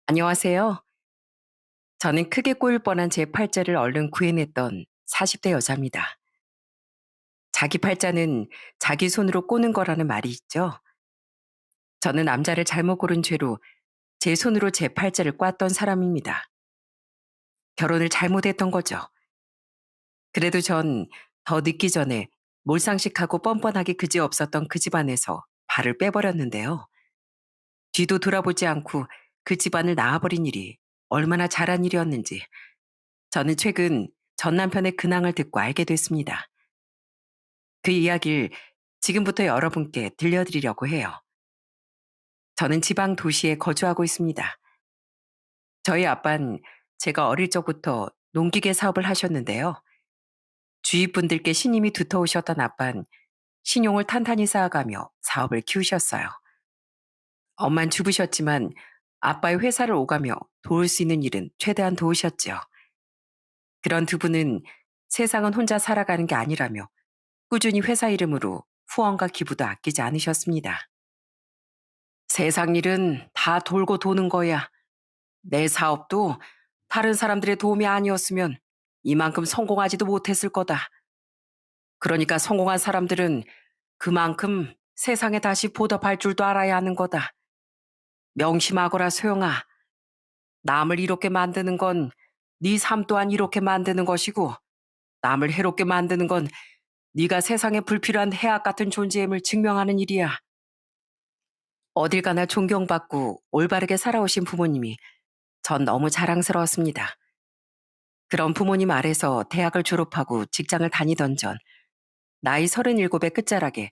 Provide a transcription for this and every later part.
안녕하세요. 저는 크게 꼬일 뻔한 제 팔자를 얼른 구해냈던 40대 여자입니다. 자기 팔자는 자기 손으로 꼬는 거라는 말이 있죠. 저는 남자를 잘못 고른 죄로 제 손으로 제 팔자를 꽈던 사람입니다. 결혼을 잘못했던 거죠. 그래도 전 더 늦기 전에 몰상식하고 뻔뻔하게 그지없었던 그 집안에서 발을 빼버렸는데요. 뒤도 돌아보지 않고 그 집안을 나와버린 일이 얼마나 잘한 일이었는지 저는 최근 전 남편의 근황을 듣고 알게 됐습니다. 그 이야기를 지금부터 여러분께 들려드리려고 해요. 저는 지방 도시에 거주하고 있습니다. 저희 아빠는 제가 어릴 적부터 농기계 사업을 하셨는데요. 주위 분들께 신임이 두터우셨던 아빠는 신용을 탄탄히 쌓아가며 사업을 키우셨어요. 엄만 주부셨지만 아빠의 회사를 오가며 도울 수 있는 일은 최대한 도우셨죠. 그런 두 분은 세상은 혼자 살아가는 게 아니라며 꾸준히 회사 이름으로 후원과 기부도 아끼지 않으셨습니다. 세상 일은 다 돌고 도는 거야. 내 사업도 다른 사람들의 도움이 아니었으면 이만큼 성공하지도 못했을 거다. 그러니까 성공한 사람들은 그만큼 세상에 다시 보답할 줄도 알아야 하는 거다. 명심하거라 소영아. 남을 이롭게 만드는 건 네 삶 또한 이롭게 만드는 것이고 남을 해롭게 만드는 건 네가 세상에 불필요한 해악 같은 존재임을 증명하는 일이야. 어딜 가나 존경받고 올바르게 살아오신 부모님이 전 너무 자랑스러웠습니다. 그런 부모님 아래서 대학을 졸업하고 직장을 다니던 전 나이 37의 끝자락에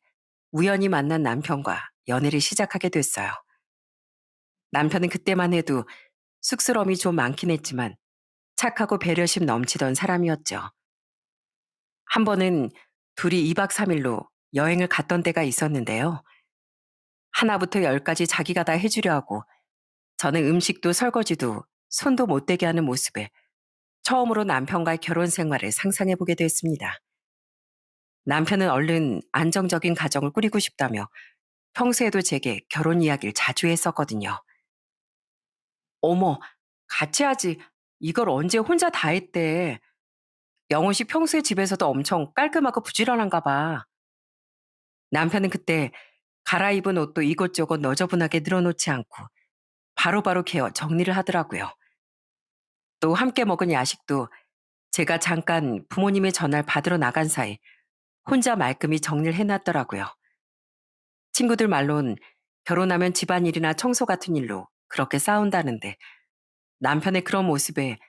우연히 만난 남편과 연애를 시작하게 됐어요. 남편은 그때만 해도 쑥스러움이 좀 많긴 했지만 착하고 배려심 넘치던 사람이었죠. 한 번은 둘이 2박 3일로 여행을 갔던 때가 있었는데요. 하나부터 열까지 자기가 다 해주려 하고 저는 음식도 설거지도 손도 못 대게 하는 모습에 처음으로 남편과의 결혼 생활을 상상해 보게 됐습니다. 남편은 얼른 안정적인 가정을 꾸리고 싶다며 평소에도 제게 결혼 이야기를 자주 했었거든요. 어머, 같이 하지. 이걸 언제 혼자 다 했대. 영훈 씨 평소에 집에서도 엄청 깔끔하고 부지런한가 봐. 남편은 그때 갈아입은 옷도 이것저것 너저분하게 늘어놓지 않고 바로바로 개어 정리를 하더라고요. 또 함께 먹은 야식도 제가 잠깐 부모님의 전화를 받으러 나간 사이 혼자 말끔히 정리를 해놨더라고요. 친구들 말론 결혼하면 집안일이나 청소 같은 일로 그렇게 싸운다는데 남편의 그런 모습에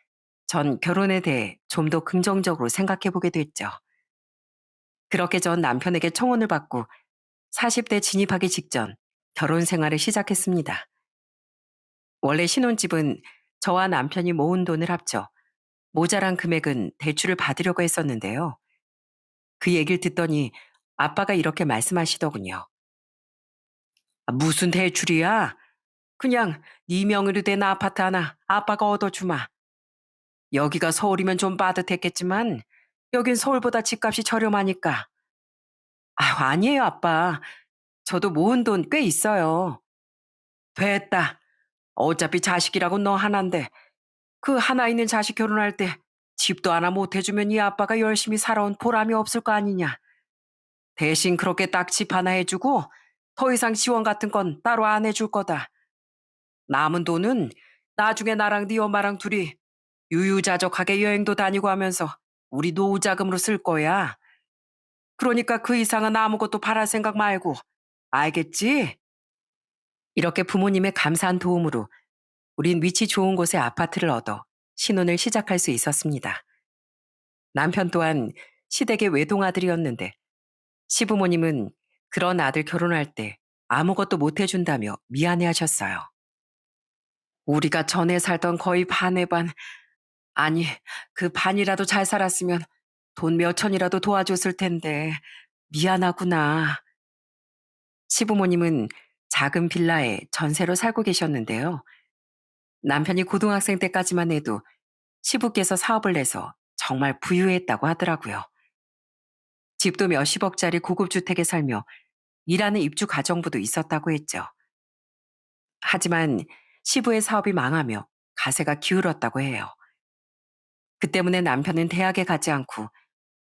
전 결혼에 대해 좀 더 긍정적으로 생각해 보게 됐죠. 그렇게 전 남편에게 청혼을 받고 40대 진입하기 직전 결혼 생활을 시작했습니다. 원래 신혼집은 저와 남편이 모은 돈을 합쳐 모자란 금액은 대출을 받으려고 했었는데요. 그 얘기를 듣더니 아빠가 이렇게 말씀하시더군요. "아, 무슨 대출이야? 그냥 네 명의로 된 아파트 하나 아빠가 얻어주마. 여기가 서울이면 좀 빠듯했겠지만 여긴 서울보다 집값이 저렴하니까." 아, 아니에요, 아빠. 저도 모은 돈 꽤 있어요. 됐다. 어차피 자식이라고 너 하나인데 그 하나 있는 자식 결혼할 때 집도 하나 못 해주면 이 아빠가 열심히 살아온 보람이 없을 거 아니냐. 대신 그렇게 딱 집 하나 해주고 더 이상 지원 같은 건 따로 안 해줄 거다. 남은 돈은 나중에 나랑 네 엄마랑 둘이 유유자적하게 여행도 다니고 하면서 우리 노후 자금으로 쓸 거야. 그러니까 그 이상은 아무것도 바랄 생각 말고. 알겠지? 이렇게 부모님의 감사한 도움으로 우린 위치 좋은 곳에 아파트를 얻어 신혼을 시작할 수 있었습니다. 남편 또한 시댁의 외동아들이었는데 시부모님은 그런 아들 결혼할 때 아무것도 못 해준다며 미안해 하셨어요. 우리가 전에 살던 거의 반의 반, 아니, 그 반이라도 잘 살았으면 돈 몇 천이라도 도와줬을 텐데, 미안하구나. 시부모님은 작은 빌라에 전세로 살고 계셨는데요. 남편이 고등학생 때까지만 해도 시부께서 사업을 내서 정말 부유했다고 하더라고요. 집도 몇십억짜리 고급 주택에 살며 일하는 입주 가정부도 있었다고 했죠. 하지만 시부의 사업이 망하며 가세가 기울었다고 해요. 그 때문에 남편은 대학에 가지 않고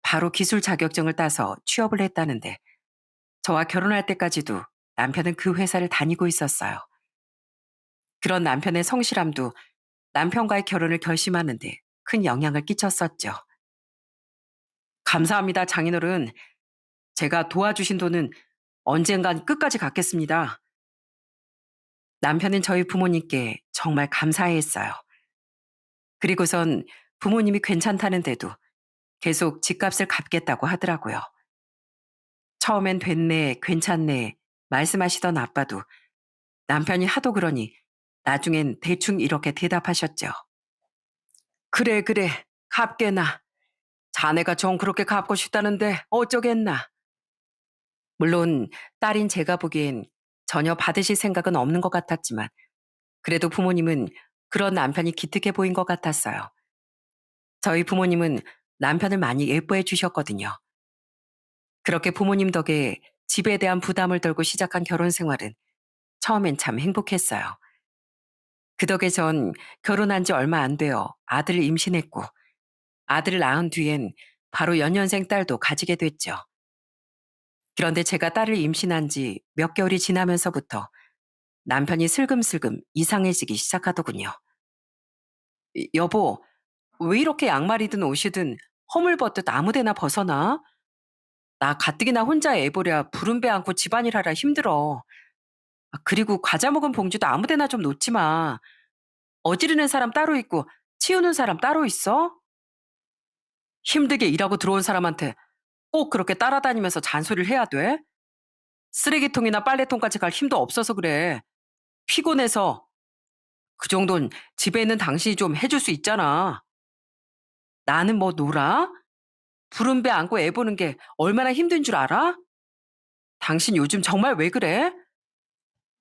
바로 기술 자격증을 따서 취업을 했다는데 저와 결혼할 때까지도 남편은 그 회사를 다니고 있었어요. 그런 남편의 성실함도 남편과의 결혼을 결심하는데 큰 영향을 끼쳤었죠. 감사합니다, 장인어른. 제가 도와주신 돈은 언젠간 끝까지 갚겠습니다. 남편은 저희 부모님께 정말 감사해했어요. 그리고선 부모님이 괜찮다는데도 계속 집값을 갚겠다고 하더라고요. 처음엔 됐네, 괜찮네 말씀하시던 아빠도 남편이 하도 그러니 나중엔 대충 이렇게 대답하셨죠. 그래, 그래, 갚게나. 자네가 정 그렇게 갚고 싶다는데 어쩌겠나. 물론 딸인 제가 보기엔 전혀 받으실 생각은 없는 것 같았지만 그래도 부모님은 그런 남편이 기특해 보인 것 같았어요. 저희 부모님은 남편을 많이 예뻐해 주셨거든요. 그렇게 부모님 덕에 집에 대한 부담을 덜고 시작한 결혼 생활은 처음엔 참 행복했어요. 그 덕에 전 결혼한 지 얼마 안 되어 아들을 임신했고 아들을 낳은 뒤엔 바로 연년생 딸도 가지게 됐죠. 그런데 제가 딸을 임신한 지 몇 개월이 지나면서부터 남편이 슬금슬금 이상해지기 시작하더군요. 여보, 왜 이렇게 양말이든 옷이든 허물벗듯 아무데나 벗어나? 나 가뜩이나 혼자 애 보랴 부른 배 안고 집안일 하랴 힘들어. 그리고 과자 먹은 봉지도 아무데나 좀 놓지 마. 어지르는 사람 따로 있고 치우는 사람 따로 있어? 힘들게 일하고 들어온 사람한테 꼭 그렇게 따라다니면서 잔소리를 해야 돼? 쓰레기통이나 빨래통까지 갈 힘도 없어서 그래. 피곤해서. 그 정도는 집에 있는 당신이 좀 해줄 수 있잖아. 나는 뭐 놀아? 부른 배 안고 애 보는 게 얼마나 힘든 줄 알아? 당신 요즘 정말 왜 그래?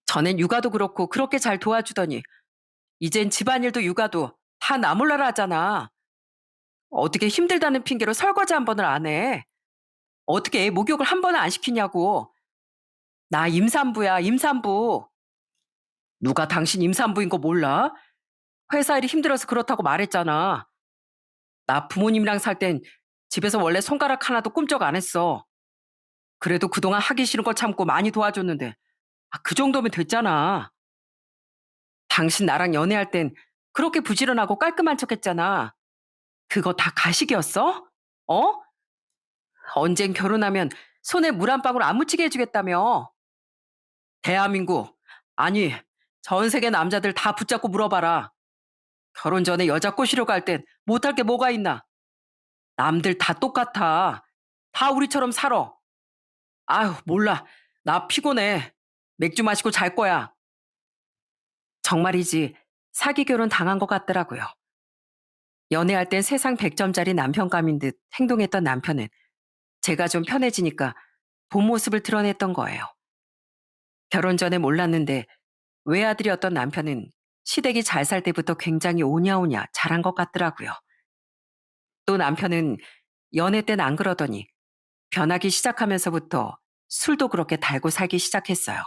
전엔 육아도 그렇고 그렇게 잘 도와주더니 이젠 집안일도 육아도 다 나 몰라라 하잖아. 어떻게 힘들다는 핑계로 설거지 한 번을 안 해? 어떻게 애 목욕을 한 번을 안 시키냐고. 나 임산부야, 임산부. 누가 당신 임산부인 거 몰라? 회사 일이 힘들어서 그렇다고 말했잖아. 나 부모님이랑 살 땐 집에서 원래 손가락 하나도 꿈쩍 안 했어. 그래도 그동안 하기 싫은 걸 참고 많이 도와줬는데, 그 정도면 됐잖아. 당신 나랑 연애할 땐 그렇게 부지런하고 깔끔한 척 했잖아. 그거 다 가식이었어? 어? 언젠 결혼하면 손에 물 한 방울 안 묻히게 해주겠다며. 대한민국, 아니, 전 세계 남자들 다 붙잡고 물어봐라. 결혼 전에 여자 꼬시려고 할 땐 못할 게 뭐가 있나? 남들 다 똑같아. 다 우리처럼 살아. 아휴, 몰라. 나 피곤해. 맥주 마시고 잘 거야. 정말이지 사기 결혼 당한 것 같더라고요. 연애할 땐 세상 100점짜리 남편감인 듯 행동했던 남편은 제가 좀 편해지니까 본 모습을 드러냈던 거예요. 결혼 전에 몰랐는데 외아들이었던 남편은 시댁이 잘 살 때부터 굉장히 오냐오냐 잘한 것 같더라고요. 또 남편은 연애 땐 안 그러더니 변하기 시작하면서부터 술도 그렇게 달고 살기 시작했어요.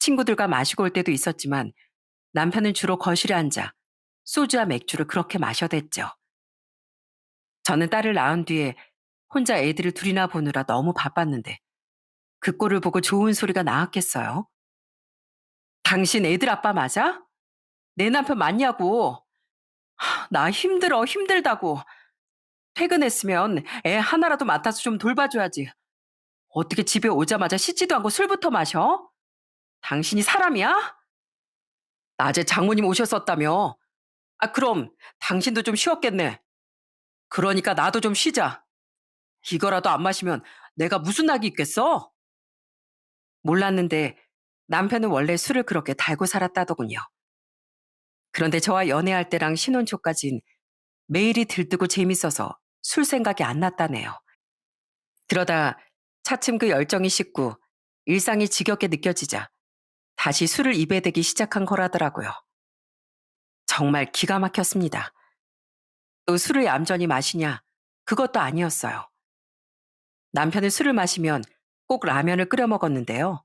친구들과 마시고 올 때도 있었지만 남편은 주로 거실에 앉아 소주와 맥주를 그렇게 마셔댔죠. 저는 딸을 낳은 뒤에 혼자 애들을 둘이나 보느라 너무 바빴는데 그 꼴을 보고 좋은 소리가 나왔겠어요? 당신 애들 아빠 맞아? 내 남편 맞냐고. 나 힘들어, 힘들다고. 퇴근했으면 애 하나라도 맡아서 좀 돌봐줘야지. 어떻게 집에 오자마자 씻지도 않고 술부터 마셔? 당신이 사람이야? 낮에 장모님 오셨었다며. 그럼 당신도 좀 쉬었겠네. 그러니까 나도 좀 쉬자. 이거라도 안 마시면 내가 무슨 낙이 있겠어? 몰랐는데 남편은 원래 술을 그렇게 달고 살았다더군요. 그런데 저와 연애할 때랑 신혼 초까진 매일이 들뜨고 재밌어서 술 생각이 안 났다네요. 그러다 차츰 그 열정이 식고 일상이 지겹게 느껴지자 다시 술을 입에 대기 시작한 거라더라고요. 정말 기가 막혔습니다. 또 술을 얌전히 마시냐? 그것도 아니었어요. 남편은 술을 마시면 꼭 라면을 끓여 먹었는데요.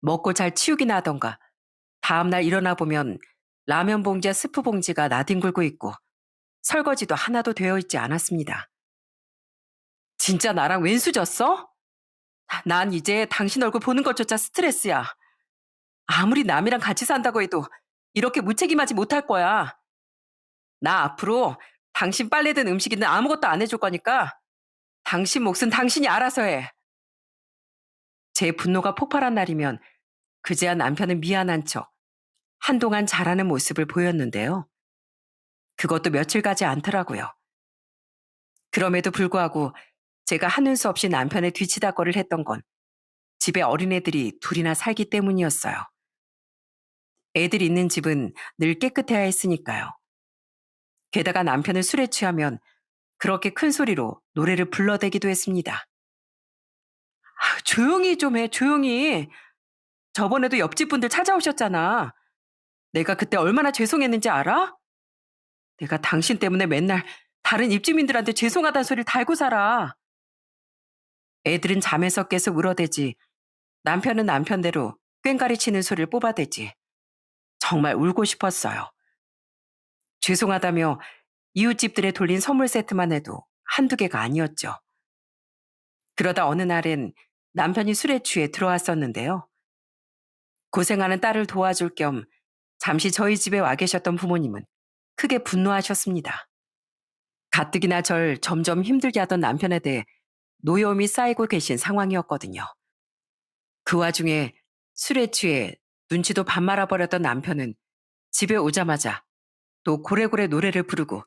먹고 잘 치우기나 하던가 다음날 일어나 보면 라면 봉지와 스프 봉지가 나뒹굴고 있고 설거지도 하나도 되어 있지 않았습니다. 진짜 나랑 왼수졌어? 난 이제 당신 얼굴 보는 것조차 스트레스야. 아무리 남이랑 같이 산다고 해도 이렇게 무책임하지 못할 거야. 나 앞으로 당신 빨래 든 음식이든 아무것도 안 해줄 거니까 당신 몫은 당신이 알아서 해. 제 분노가 폭발한 날이면 그제야 남편은 미안한 척 한동안 잘하는 모습을 보였는데요. 그것도 며칠 가지 않더라고요. 그럼에도 불구하고 제가 하는 수 없이 남편의 뒤치다거리를 했던 건 집에 어린애들이 둘이나 살기 때문이었어요. 애들 있는 집은 늘 깨끗해야 했으니까요. 게다가 남편은 술에 취하면 그렇게 큰 소리로 노래를 불러대기도 했습니다. 아, 조용히 좀 해, 조용히. 저번에도 옆집 분들 찾아오셨잖아. 내가 그때 얼마나 죄송했는지 알아? 내가 당신 때문에 맨날 다른 입주민들한테 죄송하다는 소리를 달고 살아. 애들은 잠에서 깨서 울어대지. 남편은 남편대로 꽹가리 치는 소리를 뽑아대지. 정말 울고 싶었어요. 죄송하다며 이웃집들에 돌린 선물 세트만 해도 한두 개가 아니었죠. 그러다 어느 날엔 남편이 술에 취해 들어왔었는데요. 고생하는 딸을 도와줄 겸 잠시 저희 집에 와 계셨던 부모님은 크게 분노하셨습니다. 가뜩이나 절 점점 힘들게 하던 남편에 대해 노여움이 쌓이고 계신 상황이었거든요. 그 와중에 술에 취해 눈치도 밥 말아버렸던 남편은 집에 오자마자 또 고래고래 노래를 부르고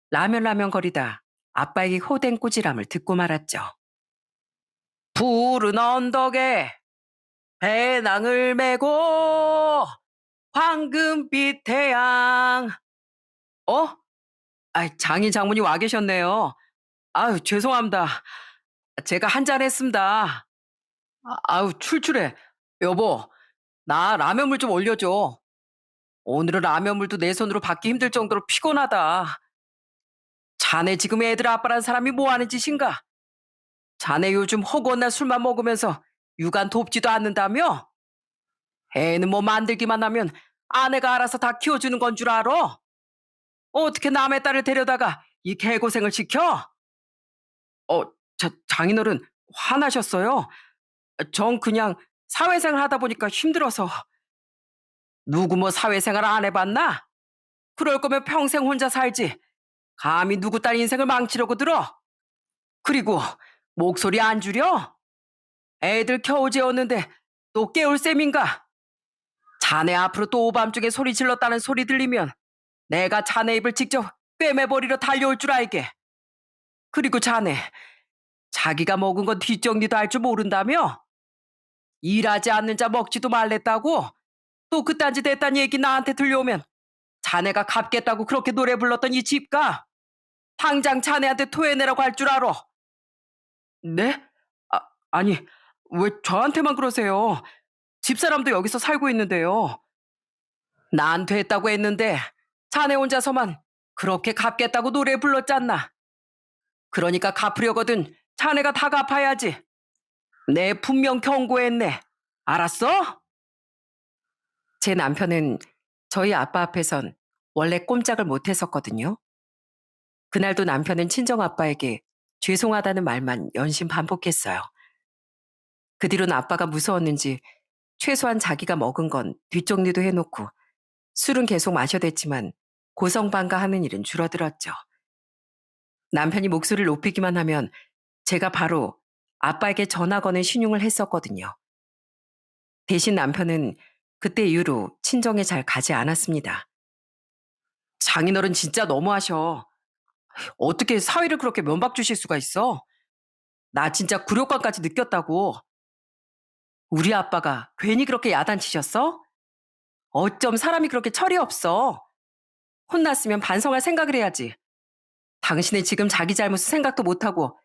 라면 거리다 아빠에게 호된 꾸지람을 듣고 말았죠. 푸른 언덕에 배낭을 메고 황금빛 태양. 어? 장인 장모님 와 계셨네요. 아유, 죄송합니다. 제가 한잔 했습니다. 아유, 출출해. 여보, 나 라면물 좀 올려줘. 오늘은 라면물도 내 손으로 받기 힘들 정도로 피곤하다. 자네 지금 애들 아빠란 사람이 뭐 하는 짓인가? 자네 요즘 허구한 술만 먹으면서 육안 돕지도 않는다며? 애는 뭐 만들기만 하면 아내가 알아서 다 키워주는 건 줄 알아? 어떻게 남의 딸을 데려다가 이 개고생을 시켜? 어, 장인어른 화나셨어요? 전 그냥 사회생활 하다 보니까 힘들어서. 누구 뭐 사회생활 안 해봤나? 그럴 거면 평생 혼자 살지. 감히 누구 딸 인생을 망치려고 들어? 그리고 목소리 안 줄여? 애들 겨우 재웠는데 또 깨울 셈인가? 자네 앞으로 또 오밤중에 소리 질렀다는 소리 들리면 내가 자네 입을 직접 꿰매버리러 달려올 줄 알게. 그리고 자네, 자기가 먹은 건 뒷정리도 할 줄 모른다며? 일하지 않는 자 먹지도 말랬다고? 또 그딴 짓 했단 얘기 나한테 들려오면 자네가 갚겠다고 그렇게 노래 불렀던 이 집가 당장 자네한테 토해내라고 할 줄 알아. 네? 아니, 왜 저한테만 그러세요? 집사람도 여기서 살고 있는데요. 난 됐다고 했는데 자네 혼자서만 그렇게 갚겠다고 노래 불렀잖나. 그러니까 갚으려거든 자네가 다 갚아야지. 내 분명 경고했네. 알았어? 제 남편은 저희 아빠 앞에선 원래 꼼짝을 못 했었거든요. 그날도 남편은 친정아빠에게 죄송하다는 말만 연신 반복했어요. 그 뒤로는 아빠가 무서웠는지 최소한 자기가 먹은 건 뒷정리도 해놓고 술은 계속 마셔댔지만 고성방가하는 일은 줄어들었죠. 남편이 목소리를 높이기만 하면 제가 바로 아빠에게 전화 거는 신용을 했었거든요. 대신 남편은 그때 이후로 친정에 잘 가지 않았습니다. 장인어른 진짜 너무하셔. 어떻게 사위를 그렇게 면박 주실 수가 있어? 나 진짜 굴욕감까지 느꼈다고. 우리 아빠가 괜히 그렇게 야단치셨어? 어쩜 사람이 그렇게 철이 없어. 혼났으면 반성할 생각을 해야지. 당신은 지금 자기 잘못을 생각도 못하고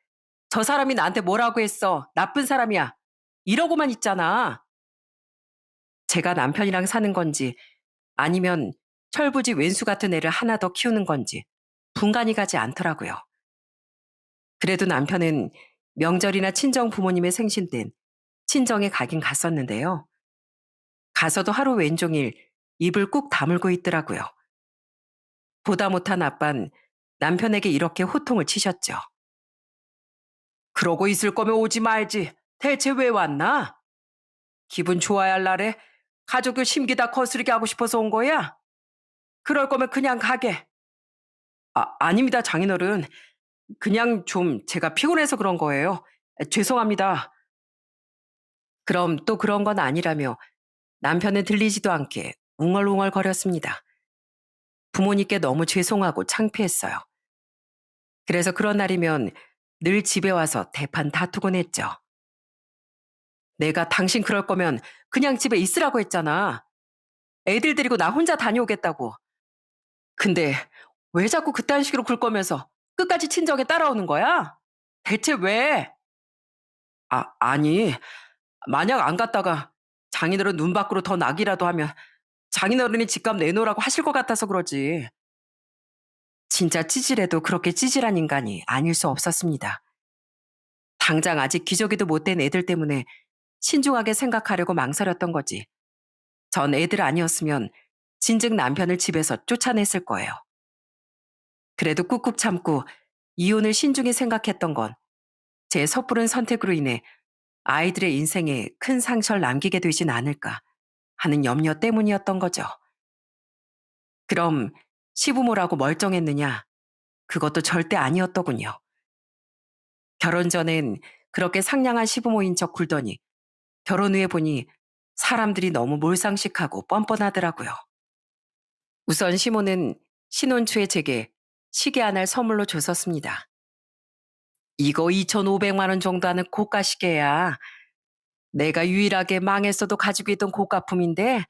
저 사람이 나한테 뭐라고 했어. 나쁜 사람이야. 이러고만 있잖아. 제가 남편이랑 사는 건지 아니면 철부지 왼수 같은 애를 하나 더 키우는 건지 분간이 가지 않더라고요. 그래도 남편은 명절이나 친정 부모님의 생신 땐 친정에 가긴 갔었는데요. 가서도 하루 왼종일 입을 꾹 다물고 있더라고요. 보다 못한 아빤 남편에게 이렇게 호통을 치셨죠. 그러고 있을 거면 오지 말지. 대체 왜 왔나? 기분 좋아야 할 날에 가족을 심기다 거스르게 하고 싶어서 온 거야? 그럴 거면 그냥 가게. 아닙니다, 장인어른. 그냥 좀 제가 피곤해서 그런 거예요. 죄송합니다. 그럼 또 그런 건 아니라며 남편은 들리지도 않게 웅얼웅얼거렸습니다. 부모님께 너무 죄송하고 창피했어요. 그래서 그런 날이면 늘 집에 와서 대판 다투곤 했죠. 내가 당신 그럴 거면 그냥 집에 있으라고 했잖아. 애들 데리고 나 혼자 다녀오겠다고. 근데 왜 자꾸 그딴 식으로 굴 거면서 끝까지 친정에 따라오는 거야? 대체 왜? 아니, 만약 안 갔다가 장인어른 눈 밖으로 더 나기라도 하면 장인어른이 집값 내놓으라고 하실 것 같아서 그러지. 진짜 찌질해도 그렇게 찌질한 인간이 아닐 수 없었습니다. 당장 아직 기저귀도 못 된 애들 때문에 신중하게 생각하려고 망설였던 거지. 전 애들 아니었으면 진즉 남편을 집에서 쫓아냈을 거예요. 그래도 꾹꾹 참고 이혼을 신중히 생각했던 건 제 섣부른 선택으로 인해 아이들의 인생에 큰 상처를 남기게 되진 않을까 하는 염려 때문이었던 거죠. 그럼 시부모라고 멀쩡했느냐? 그것도 절대 아니었더군요. 결혼 전엔 그렇게 상냥한 시부모인 척 굴더니 결혼 후에 보니 사람들이 너무 몰상식하고 뻔뻔하더라고요. 우선 시모는 신혼 초에 제게 시계 하나를 선물로 줬었습니다. 이거 2,500만 원 정도 하는 고가 시계야. 내가 유일하게 망했어도 가지고 있던 고가품인데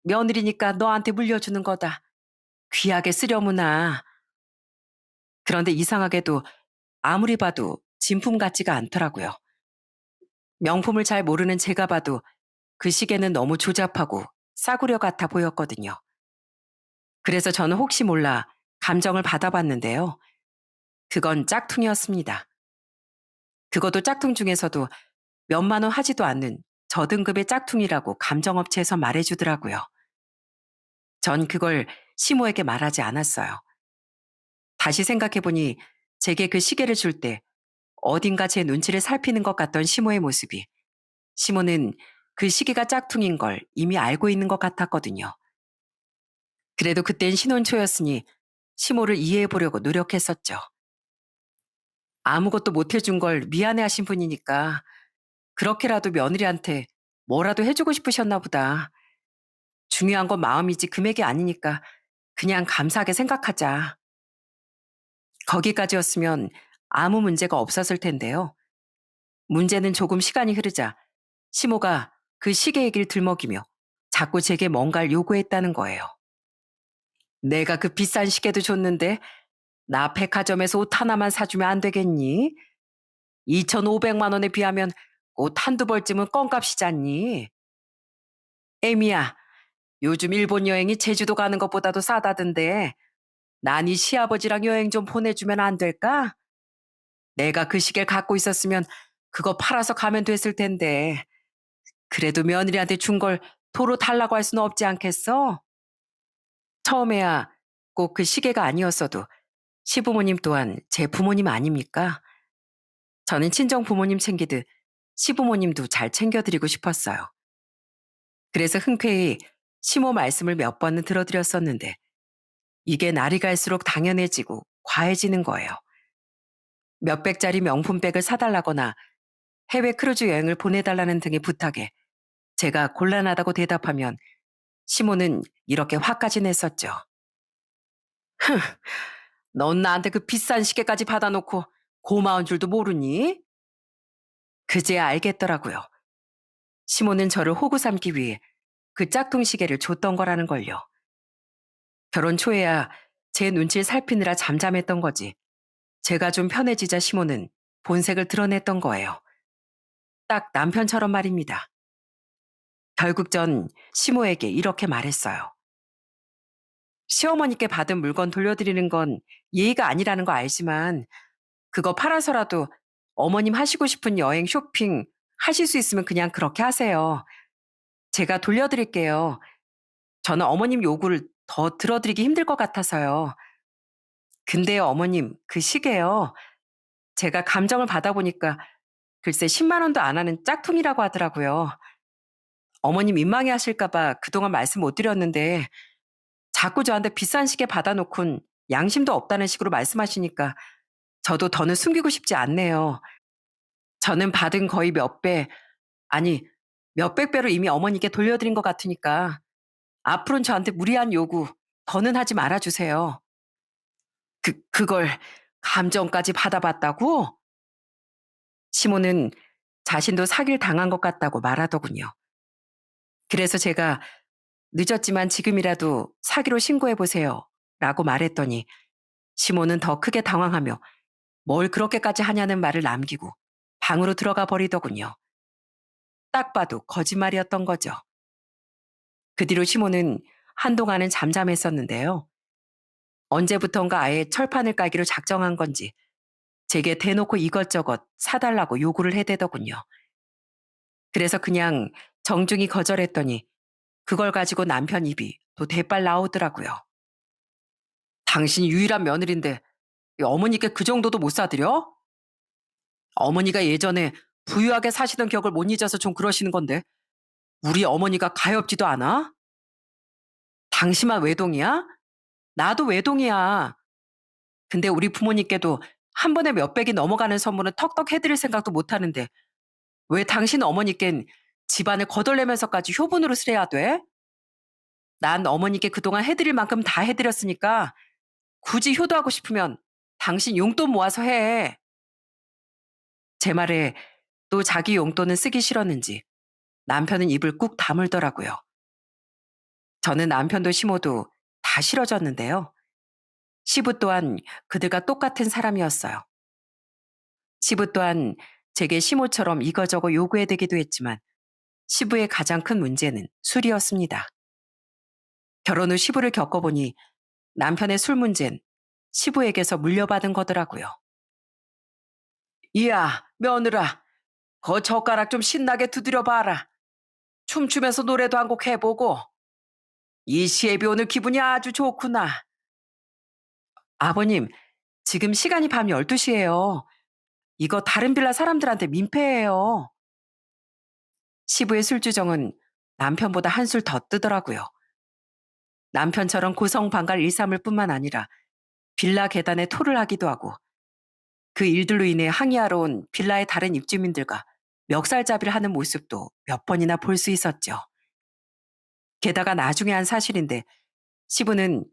며느리니까 너한테 물려주는 거다. 귀하게 쓰려무나. 그런데 이상하게도 아무리 봐도 진품 같지가 않더라고요. 명품을 잘 모르는 제가 봐도 그 시계는 너무 조잡하고 싸구려 같아 보였거든요. 그래서 저는 혹시 몰라 감정을 받아봤는데요. 그건 짝퉁이었습니다. 그것도 짝퉁 중에서도 몇만 원 하지도 않는 저등급의 짝퉁이라고 감정업체에서 말해주더라고요. 전 그걸 시모에게 말하지 않았어요. 다시 생각해보니 제게 그 시계를 줄 때 어딘가 제 눈치를 살피는 것 같던 시모의 모습이 시모는 그 시계가 짝퉁인 걸 이미 알고 있는 것 같았거든요. 그래도 그땐 신혼 초였으니 시모를 이해해보려고 노력했었죠. 아무것도 못 해준 걸 미안해하신 분이니까 그렇게라도 며느리한테 뭐라도 해주고 싶으셨나 보다. 중요한 건 마음이지 금액이 아니니까 그냥 감사하게 생각하자. 거기까지였으면 아무 문제가 없었을 텐데요. 문제는 조금 시간이 흐르자 시모가 그 시계 얘기를 들먹이며 자꾸 제게 뭔가를 요구했다는 거예요. 내가 그 비싼 시계도 줬는데 나 백화점에서 옷 하나만 사주면 안 되겠니? 2,500만 원에 비하면 옷 한두 벌쯤은 껌값이잖니. 에미야, 요즘 일본 여행이 제주도 가는 것보다도 싸다던데 난 이 시아버지랑 여행 좀 보내주면 안 될까? 내가 그 시계를 갖고 있었으면 그거 팔아서 가면 됐을 텐데 그래도 며느리한테 준 걸 도로 달라고 할 수는 없지 않겠어? 처음에야 꼭 그 시계가 아니었어도 시부모님 또한 제 부모님 아닙니까? 저는 친정 부모님 챙기듯 시부모님도 잘 챙겨드리고 싶었어요. 그래서 흔쾌히 시모 말씀을 몇 번은 들어드렸었는데 이게 날이 갈수록 당연해지고 과해지는 거예요. 몇백짜리 명품백을 사달라거나 해외 크루즈 여행을 보내달라는 등의 부탁에 제가 곤란하다고 대답하면 시모는 이렇게 화까지 냈었죠. 흥, 넌 나한테 그 비싼 시계까지 받아놓고 고마운 줄도 모르니? 그제야 알겠더라고요. 시모는 저를 호구 삼기 위해 그 짝퉁 시계를 줬던 거라는 걸요. 결혼 초에야 제 눈치를 살피느라 잠잠했던 거지. 제가 좀 편해지자 시모는 본색을 드러냈던 거예요. 딱 남편처럼 말입니다. 결국 전 시모에게 이렇게 말했어요. 시어머니께 받은 물건 돌려드리는 건 예의가 아니라는 거 알지만 그거 팔아서라도 어머님 하시고 싶은 여행 쇼핑 하실 수 있으면 그냥 그렇게 하세요. 제가 돌려드릴게요. 저는 어머님 요구를 더 들어드리기 힘들 것 같아서요. 근데요, 어머님, 그 시계요. 제가 감정을 받아보니까 글쎄 10만 원도 안 하는 짝퉁이라고 하더라고요. 어머님 민망해 하실까 봐 그동안 말씀 못 드렸는데 자꾸 저한테 비싼 시계 받아 놓곤 양심도 없다는 식으로 말씀하시니까 저도 더는 숨기고 싶지 않네요. 저는 받은 거의 몇 배, 아니 몇백 배로 이미 어머니께 돌려드린 것 같으니까 앞으로는 저한테 무리한 요구 더는 하지 말아 주세요. 그걸 감정까지 받아봤다고? 시모는 자신도 사기를 당한 것 같다고 말하더군요. 그래서 제가 늦었지만 지금이라도 사기로 신고해 보세요. 라고 말했더니 시모는 더 크게 당황하며 뭘 그렇게까지 하냐는 말을 남기고 방으로 들어가 버리더군요. 딱 봐도 거짓말이었던 거죠. 그 뒤로 시모는 한동안은 잠잠했었는데요. 언제부턴가 아예 철판을 깔기로 작정한 건지 제게 대놓고 이것저것 사달라고 요구를 해대더군요. 그래서 그냥 정중히 거절했더니 그걸 가지고 남편 입이 또 대빨 나오더라고요. 당신이 유일한 며느리인데 어머니께 그 정도도 못 사드려? 어머니가 예전에 부유하게 사시던 기억을 못 잊어서 좀 그러시는 건데 우리 어머니가 가엾지도 않아? 당신만 외동이야? 나도 외동이야. 근데 우리 부모님께도 한 번에 몇백이 넘어가는 선물은 턱턱 해드릴 생각도 못 하는데 왜 당신 어머니껜 집안을 거덜내면서까지 효분으로 쓰래야 돼? 난 어머니께 그동안 해드릴 만큼 다 해드렸으니까 굳이 효도하고 싶으면 당신 용돈 모아서 해. 제 말에 또 자기 용돈은 쓰기 싫었는지 남편은 입을 꾹 다물더라고요. 저는 남편도 시모도 다 싫어졌는데요. 시부 또한 그들과 똑같은 사람이었어요. 시부 또한 제게 시모처럼 이거저거 요구해대기도 했지만 시부의 가장 큰 문제는 술이었습니다. 결혼 후 시부를 겪어보니 남편의 술 문제는 시부에게서 물려받은 거더라고요. 이야, 며느라, 거 젓가락 좀 신나게 두드려 봐라. 춤추면서 노래도 한 곡 해보고. 이 시애비 오늘 기분이 아주 좋구나. 아버님, 지금 시간이 밤 12시예요. 이거 다른 빌라 사람들한테 민폐예요. 시부의 술주정은 남편보다 한술 더 뜨더라고요. 남편처럼 고성방갈 일삼을 뿐만 아니라 빌라 계단에 토를 하기도 하고 그 일들로 인해 항의하러 온 빌라의 다른 입주민들과 멱살잡이를 하는 모습도 몇 번이나 볼 수 있었죠. 게다가 나중에 한 사실인데 시부는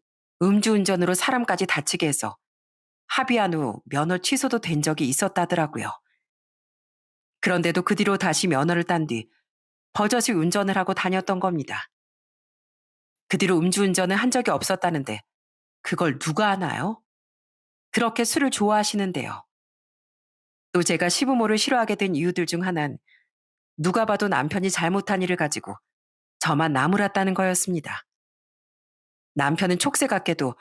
음주운전으로 사람까지 다치게 해서 합의한 후 면허 취소도 된 적이 있었다더라고요. 그런데도 그 뒤로 다시 면허를 딴 뒤 버젓이 운전을 하고 다녔던 겁니다. 그 뒤로 음주운전을 한 적이 없었다는데 그걸 누가 아나요? 그렇게 술을 좋아하시는데요. 또 제가 시부모를 싫어하게 된 이유들 중 하나는 누가 봐도 남편이 잘못한 일을 가지고 저만 나무랐다는 거였습니다. 남편은 촉새 같게도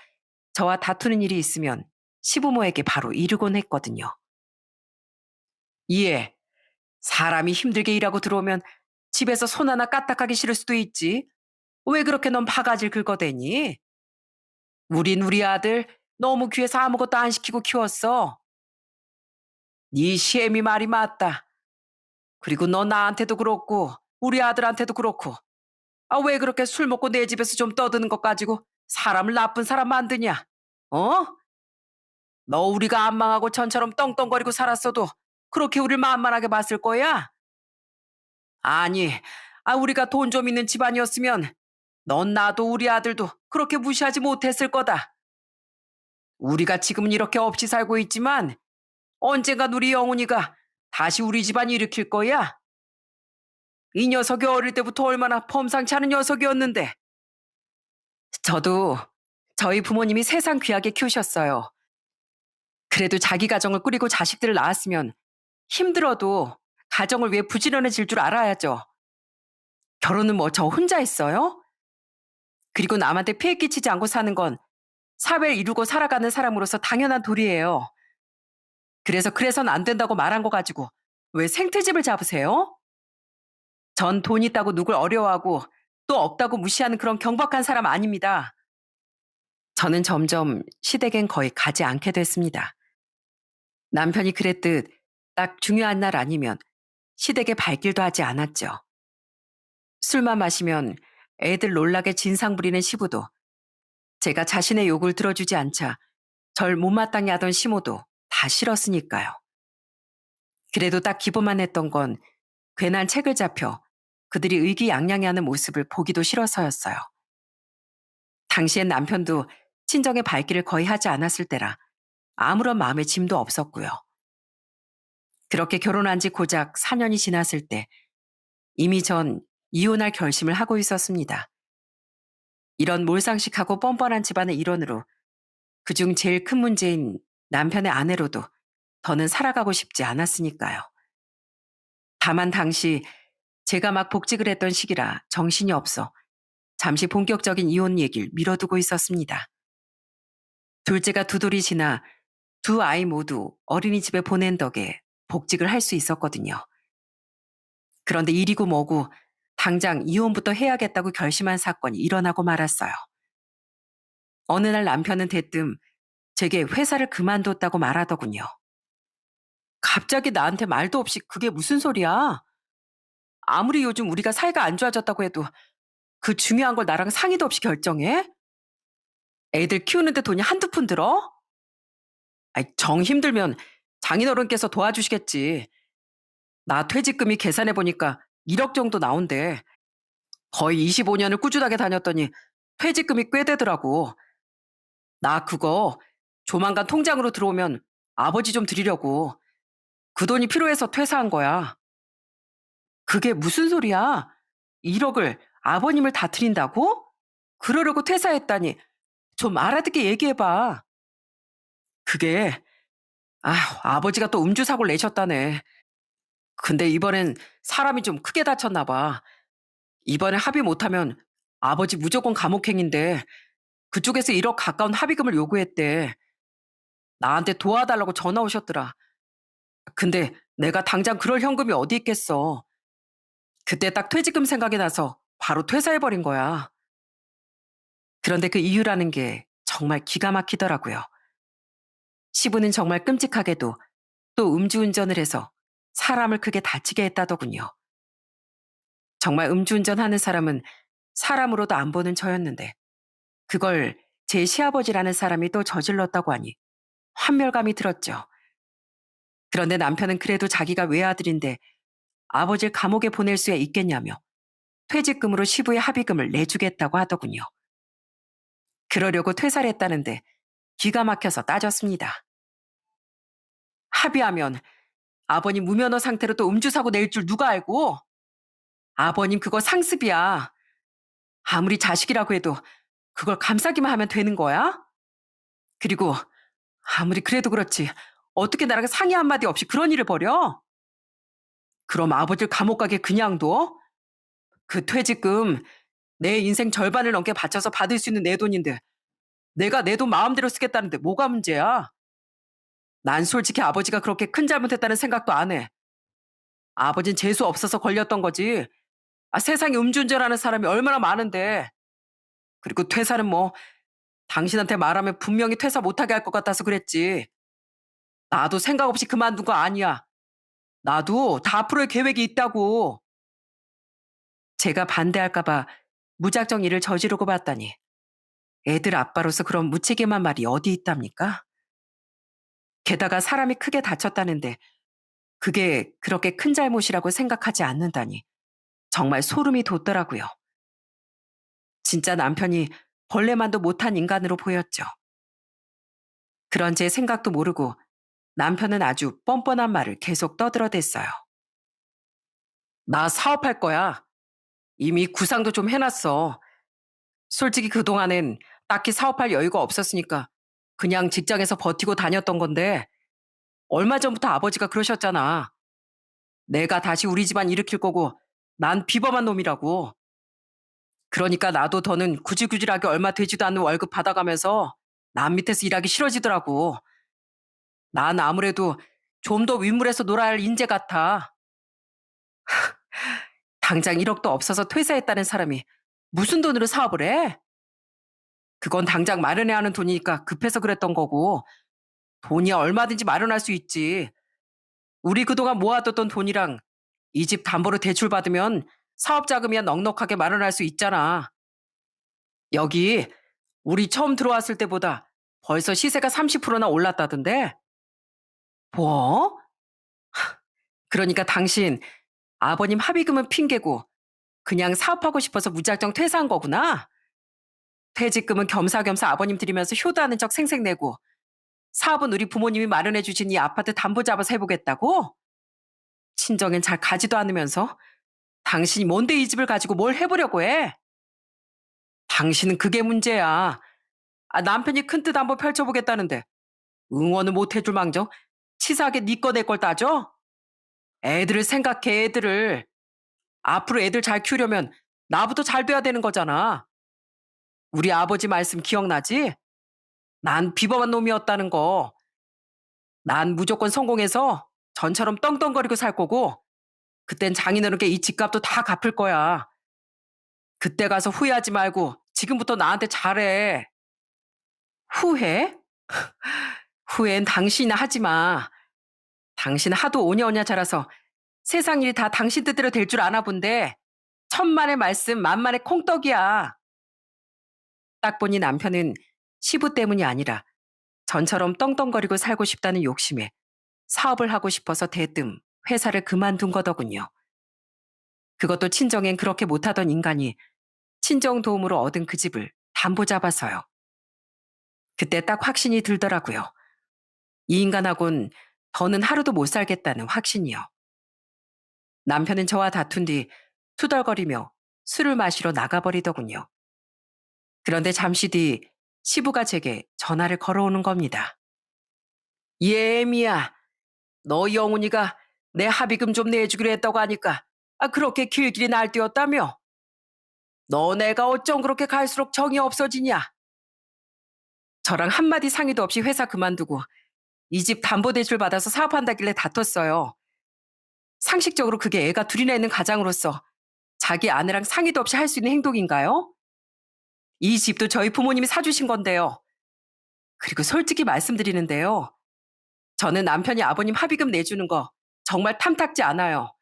저와 다투는 일이 있으면 시부모에게 바로 이르곤 했거든요. 이에 사람이 힘들게 일하고 들어오면 집에서 손 하나 까딱하기 싫을 수도 있지. 왜 그렇게 넌 바가지를 긁어대니? 우린 우리 아들 너무 귀해서 아무것도 안 시키고 키웠어. 네 시애미 말이 맞다. 그리고 너 나한테도 그렇고 우리 아들한테도 그렇고 왜 그렇게 술 먹고 내 집에서 좀 떠드는 것 가지고 사람을 나쁜 사람 만드냐? 어? 너 우리가 안 망하고 전처럼 떵떵거리고 살았어도 그렇게 우릴 만만하게 봤을 거야? 아니, 우리가 돈 좀 있는 집안이었으면 넌 나도 우리 아들도 그렇게 무시하지 못했을 거다. 우리가 지금은 이렇게 없이 살고 있지만 언젠간 우리 영훈이가 다시 우리 집안 일으킬 거야. 이 녀석이 어릴 때부터 얼마나 범상치 않은 녀석이었는데. 저도 저희 부모님이 세상 귀하게 키우셨어요. 그래도 자기 가정을 꾸리고 자식들을 낳았으면 힘들어도 가정을 위해 부지런해질 줄 알아야죠. 결혼은 뭐 저 혼자 했어요? 그리고 남한테 피해 끼치지 않고 사는 건 사회를 이루고 살아가는 사람으로서 당연한 도리예요. 그래선 안 된다고 말한 거 가지고 왜 생트집을 잡으세요? 전 돈 있다고 누굴 어려워하고 또 없다고 무시하는 그런 경박한 사람 아닙니다. 저는 점점 시댁엔 거의 가지 않게 됐습니다. 남편이 그랬듯 딱 중요한 날 아니면 시댁에 발길도 하지 않았죠. 술만 마시면 애들 놀라게 진상 부리는 시부도, 제가 자신의 욕을 들어주지 않자 절 못마땅해 하던 시모도 다 싫었으니까요. 그래도 딱 기본만 했던 건 괜한 책을 잡혀 그들이 의기양양해하는 모습을 보기도 싫어서였어요. 당시엔 남편도 친정의 발길을 거의 하지 않았을 때라 아무런 마음의 짐도 없었고요. 그렇게 결혼한 지 고작 4년이 지났을 때 이미 전 이혼할 결심을 하고 있었습니다. 이런 몰상식하고 뻔뻔한 집안의 일원으로 그중 제일 큰 문제인 남편의 아내로도 더는 살아가고 싶지 않았으니까요. 다만 당시 제가 막 복직을 했던 시기라 정신이 없어 잠시 본격적인 이혼 얘기를 미뤄두고 있었습니다. 둘째가 두 돌이 지나 두 아이 모두 어린이집에 보낸 덕에 복직을 할 수 있었거든요. 그런데 일이고 뭐고 당장 이혼부터 해야겠다고 결심한 사건이 일어나고 말았어요. 어느 날 남편은 대뜸 제게 회사를 그만뒀다고 말하더군요. 갑자기 나한테 말도 없이 그게 무슨 소리야? 아무리 요즘 우리가 사이가 안 좋아졌다고 해도 그 중요한 걸 나랑 상의도 없이 결정해? 애들 키우는데 돈이 한두 푼 들어? 아이, 정 힘들면 장인어른께서 도와주시겠지. 나 퇴직금이 계산해보니까 1억 정도 나온대. 거의 25년을 꾸준하게 다녔더니 퇴직금이 꽤 되더라고. 나 그거 조만간 통장으로 들어오면 아버지 좀 드리려고. 그 돈이 필요해서 퇴사한 거야. 그게 무슨 소리야? 1억을 아버님을 다 드린다고? 그러려고 퇴사했다니 좀 알아듣게 얘기해봐. 그게 아버지가 또 음주 사고를 내셨다네. 근데 이번엔 사람이 좀 크게 다쳤나 봐. 이번에 합의 못하면 아버지 무조건 감옥행인데 그쪽에서 1억 가까운 합의금을 요구했대. 나한테 도와달라고 전화 오셨더라. 근데 내가 당장 그럴 현금이 어디 있겠어. 그때 딱 퇴직금 생각이 나서 바로 퇴사해버린 거야. 그런데 그 이유라는 게 정말 기가 막히더라고요. 시부는 정말 끔찍하게도 또 음주운전을 해서 사람을 크게 다치게 했다더군요. 정말 음주운전하는 사람은 사람으로도 안 보는 저였는데 그걸 제 시아버지라는 사람이 또 저질렀다고 하니 환멸감이 들었죠. 그런데 남편은 그래도 자기가 외아들인데 아버지를 감옥에 보낼 수야 있겠냐며 퇴직금으로 시부의 합의금을 내주겠다고 하더군요. 그러려고 퇴사를 했다는데 기가 막혀서 따졌습니다. 합의하면 아버님 무면허 상태로 또 음주사고 낼 줄 누가 알고? 아버님 그거 상습이야. 아무리 자식이라고 해도 그걸 감싸기만 하면 되는 거야? 그리고 아무리 그래도 그렇지 어떻게 나랑 상의 한마디 없이 그런 일을 벌여? 그럼 아버지를 감옥 가게 그냥 둬? 그 퇴직금 내 인생 절반을 넘게 바쳐서 받을 수 있는 내 돈인데 내가 내 돈 마음대로 쓰겠다는데 뭐가 문제야? 난 솔직히 아버지가 그렇게 큰 잘못했다는 생각도 안 해. 아버진 재수 없어서 걸렸던 거지. 세상에 음주운전하는 사람이 얼마나 많은데. 그리고 퇴사는 뭐 당신한테 말하면 분명히 퇴사 못하게 할 것 같아서 그랬지. 나도 생각 없이 그만둔 거 아니야. 나도 다 앞으로의 계획이 있다고. 제가 반대할까 봐 무작정 일을 저지르고 봤다니. 애들 아빠로서 그런 무책임한 말이 어디 있답니까? 게다가 사람이 크게 다쳤다는데 그게 그렇게 큰 잘못이라고 생각하지 않는다니. 정말 소름이 돋더라고요. 진짜 남편이 벌레만도 못한 인간으로 보였죠. 그런 제 생각도 모르고 남편은 아주 뻔뻔한 말을 계속 떠들어댔어요. 나 사업할 거야. 이미 구상도 좀 해놨어. 솔직히 그동안엔 딱히 사업할 여유가 없었으니까 그냥 직장에서 버티고 다녔던 건데 얼마 전부터 아버지가 그러셨잖아. 내가 다시 우리 집안 일으킬 거고 난 비범한 놈이라고. 그러니까 나도 더는 구질구질하게 얼마 되지도 않는 월급 받아가면서 남 밑에서 일하기 싫어지더라고. 난 아무래도 좀 더 윗물에서 놀아야 할 인재 같아. 당장 1억도 없어서 퇴사했다는 사람이 무슨 돈으로 사업을 해? 그건 당장 마련해야 하는 돈이니까 급해서 그랬던 거고, 돈이 얼마든지 마련할 수 있지. 우리 그동안 모아뒀던 돈이랑 이 집 담보로 대출 받으면 사업 자금이야 넉넉하게 마련할 수 있잖아. 여기 우리 처음 들어왔을 때보다 벌써 시세가 30%나 올랐다던데? 뭐? 그러니까 당신 아버님 합의금은 핑계고 그냥 사업하고 싶어서 무작정 퇴사한 거구나? 퇴직금은 겸사겸사 아버님 드리면서 효도하는 척 생색내고 사업은 우리 부모님이 마련해 주신 이 아파트 담보 잡아서 해보겠다고? 친정엔 잘 가지도 않으면서 당신이 뭔데 이 집을 가지고 뭘 해보려고 해? 당신은 그게 문제야. 남편이 큰 뜻 한번 펼쳐보겠다는데 응원을 못 해줄 망정 치사하게 네 거 내 걸 따져? 애들을 생각해 애들을. 앞으로 애들 잘 키우려면 나부터 잘 돼야 되는 거잖아. 우리 아버지 말씀 기억나지? 난 비범한 놈이었다는 거. 난 무조건 성공해서 전처럼 떵떵거리고 살 거고 그땐 장인어른께 이 집값도 다 갚을 거야. 그때 가서 후회하지 말고 지금부터 나한테 잘해. 후회? 후회는 당신이나 하지 마. 당신 하도 오냐오냐 자라서 세상 일이 다 당신 뜻대로 될 줄 아나 본데 천만의 말씀 만만의 콩떡이야. 딱 보니 남편은 시부 때문이 아니라 전처럼 떵떵거리고 살고 싶다는 욕심에 사업을 하고 싶어서 대뜸 회사를 그만둔 거더군요. 그것도 친정엔 그렇게 못하던 인간이 친정 도움으로 얻은 그 집을 담보 잡아서요. 그때 딱 확신이 들더라고요. 이 인간하곤 더는 하루도 못 살겠다는 확신이요. 남편은 저와 다툰 뒤 투덜거리며 술을 마시러 나가버리더군요. 그런데 잠시 뒤 시부가 제게 전화를 걸어오는 겁니다. 예미야, 너 영훈이가 내 합의금 좀 내주기로 했다고 하니까 그렇게 길길이 날뛰었다며? 너 내가 어쩜 그렇게 갈수록 정이 없어지냐? 저랑 한마디 상의도 없이 회사 그만두고 이 집 담보대출 받아서 사업한다길래 다퉜어요. 상식적으로 그게 애가 둘이나 있는 가장으로서 자기 아내랑 상의도 없이 할 수 있는 행동인가요? 이 집도 저희 부모님이 사주신 건데요. 그리고 솔직히 말씀드리는데요. 저는 남편이 아버님 합의금 내주는 거 정말 탐탁지 않아요.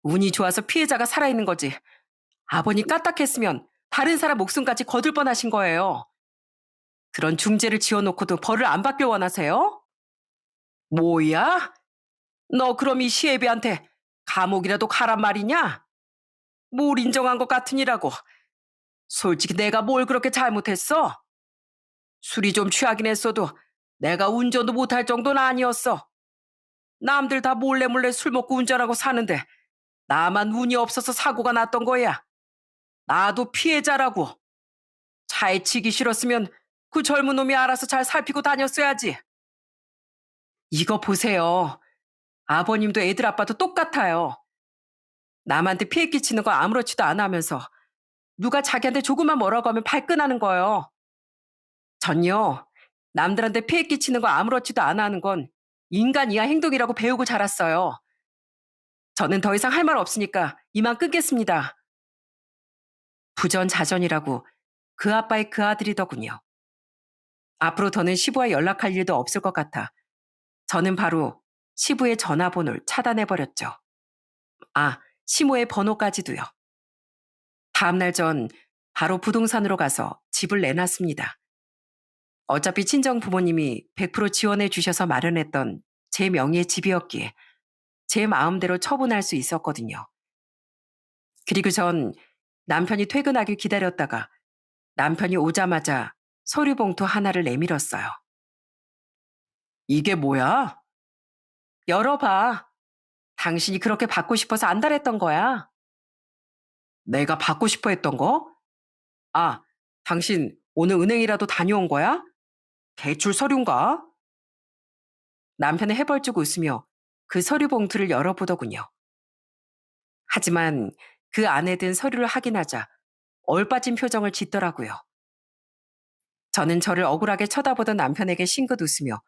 운이 좋아서 피해자가 살아있는 거지. 아버님 까딱했으면 다른 사람 목숨까지 거둘 뻔하신 거예요. 그런 중재를 지어놓고도 벌을 안 받길 원하세요? 뭐야? 너 그럼 이 시애비한테 감옥이라도 가란 말이냐? 뭘 인정한 것 같으니라고. 솔직히 내가 뭘 그렇게 잘못했어? 술이 좀 취하긴 했어도 내가 운전도 못할 정도는 아니었어. 남들 다 몰래 몰래 술 먹고 운전하고 사는데 나만 운이 없어서 사고가 났던 거야. 나도 피해자라고. 차에 치기 싫었으면 그 젊은 놈이 알아서 잘 살피고 다녔어야지. 이거 보세요. 아버님도 애들 아빠도 똑같아요. 남한테 피해 끼치는 거 아무렇지도 않아 하면서 누가 자기한테 조금만 뭐라고 하면 발끈하는 거예요. 전요. 남들한테 피해 끼치는 거 아무렇지도 않아 하는 건 인간 이하 행동이라고 배우고 자랐어요. 저는 더 이상 할 말 없으니까 이만 끊겠습니다. 부전자전이라고 그 아빠의 그 아들이더군요. 앞으로 더는 시부와 연락할 일도 없을 것 같아 저는 바로 시부의 전화번호를 차단해버렸죠. 시모의 번호까지도요. 다음날 전 바로 부동산으로 가서 집을 내놨습니다. 어차피 친정 부모님이 100% 지원해 주셔서 마련했던 제 명의의 집이었기에 제 마음대로 처분할 수 있었거든요. 그리고 전 남편이 퇴근하길 기다렸다가 남편이 오자마자 서류 봉투 하나를 내밀었어요. 이게 뭐야? 열어봐. 당신이 그렇게 받고 싶어서 안달했던 거야. 내가 받고 싶어 했던 거? 아, 당신 오늘 은행이라도 다녀온 거야? 대출 서류인가? 남편은 해벌쭉 웃으며 그 서류 봉투를 열어보더군요. 하지만 그 안에 든 서류를 확인하자 얼빠진 표정을 짓더라고요. 저는 저를 억울하게 쳐다보던 남편에게 싱긋 웃으며